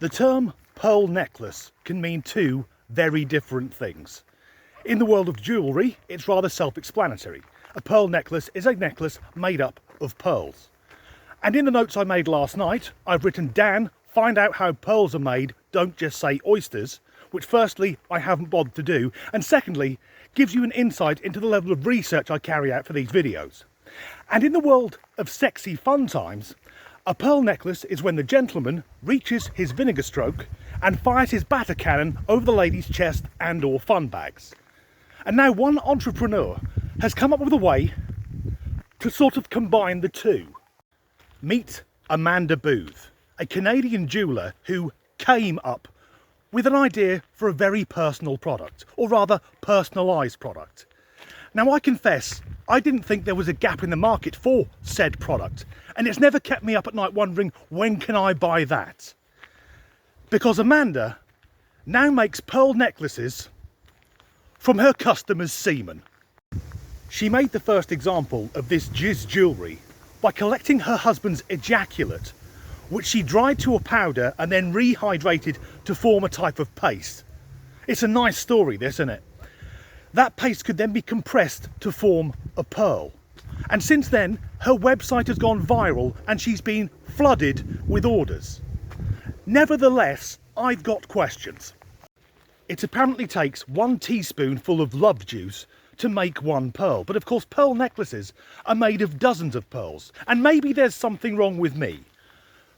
The term pearl necklace can mean two very different things. In the world of jewellery, it's rather self-explanatory. A pearl necklace is a necklace made up of pearls. And in the notes I made last night, I've written, Dan, find out how pearls are made, don't just say oysters, which firstly, I haven't bothered to do, and secondly, gives you an insight into the level of research I carry out for these videos. And in the world of sexy fun times, a pearl necklace is when the gentleman reaches his vinegar stroke and fires his batter cannon over the lady's chest and or fun bags. And now one entrepreneur has come up with a way to sort of combine the two. Meet Amanda Booth, a Canadian jeweller who came up with an idea for a very personal product, or rather personalised product. Now I confess, I didn't think there was a gap in the market for said product, and it's never kept me up at night wondering, when can I buy that? Because Amanda now makes pearl necklaces from her customers' semen. She made the first example of this jizz jewellery by collecting her husband's ejaculate, which she dried to a powder and then rehydrated to form a type of paste. It's a nice story, this, isn't it? That paste could then be compressed to form a pearl. And since then, her website has gone viral and she's been flooded with orders. Nevertheless, I've got questions. It apparently takes 1 teaspoonful of love juice to make one pearl. But of course, pearl necklaces are made of dozens of pearls. And maybe there's something wrong with me.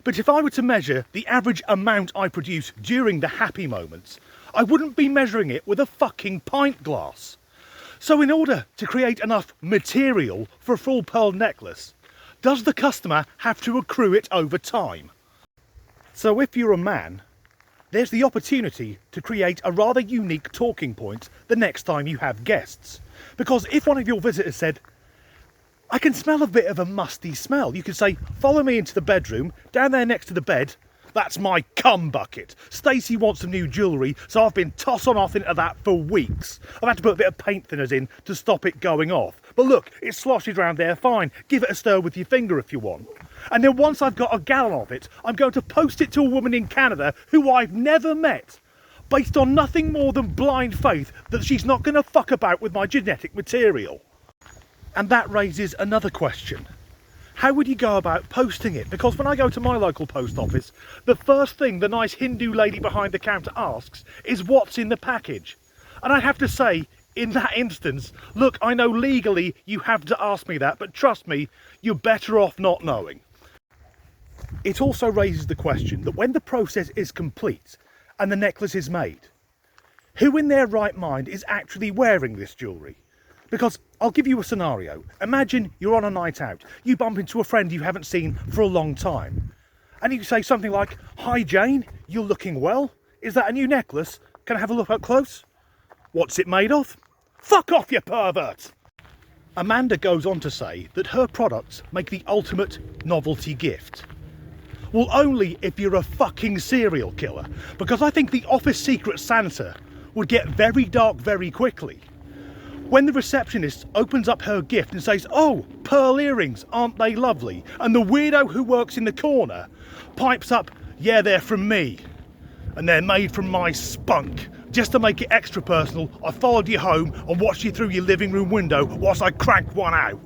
But if I were to measure the average amount I produce during the happy moments, I wouldn't be measuring it with a fucking pint glass. So in order to create enough material for a full pearl necklace, does the customer have to accrue it over time? So if you're a man, there's the opportunity to create a rather unique talking point the next time you have guests. Because if one of your visitors said, I can smell a bit of a musty smell, you could say, follow me into the bedroom, down there next to the bed, that's my cum bucket. Stacey wants some new jewellery, so I've been tossing off into that for weeks. I've had to put a bit of paint thinners in to stop it going off. But look, it sloshes around there fine. Give it a stir with your finger if you want. And then once I've got a gallon of it, I'm going to post it to a woman in Canada who I've never met, based on nothing more than blind faith that she's not going to fuck about with my genetic material. And that raises another question. How would you go about posting it? Because when I go to my local post office, the first thing the nice Hindu lady behind the counter asks is what's in the package. And I have to say, in that instance, look, I know legally you have to ask me that, but trust me, you're better off not knowing. It also raises the question that when the process is complete and the necklace is made, who in their right mind is actually wearing this jewellery? Because I'll give you a scenario. Imagine you're on a night out. You bump into a friend you haven't seen for a long time. And you say something like, hi Jane, you're looking well. Is that a new necklace? Can I have a look up close? What's it made of? Fuck off, you pervert! Amanda goes on to say that her products make the ultimate novelty gift. Well, only if you're a fucking serial killer. Because I think the office secret Santa would get very dark very quickly. When the receptionist opens up her gift and says, oh, pearl earrings, aren't they lovely? And the weirdo who works in the corner pipes up, yeah, they're from me. And they're made from my spunk. Just to make it extra personal, I followed you home and watched you through your living room window whilst I cranked one out.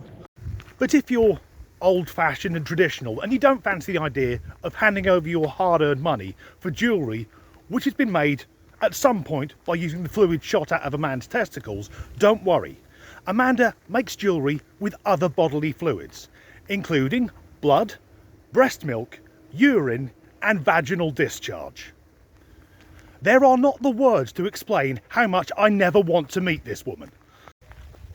But if you're old-fashioned and traditional and you don't fancy the idea of handing over your hard-earned money for jewellery which has been made at some point by using the fluid shot out of a man's testicles, don't worry. Amanda makes jewellery with other bodily fluids, including blood, breast milk, urine and vaginal discharge. There are not the words to explain how much I never want to meet this woman.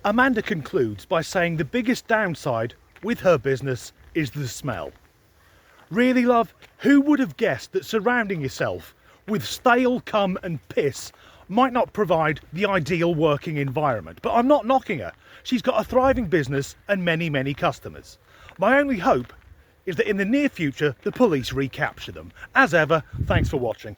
Amanda concludes by saying the biggest downside with her business is the smell. Really, love, who would have guessed that surrounding yourself with stale cum and piss might not provide the ideal working environment? But I'm not knocking her. She's got a thriving business and many, many customers. My only hope is that in the near future, the police recapture them. As ever, thanks for watching.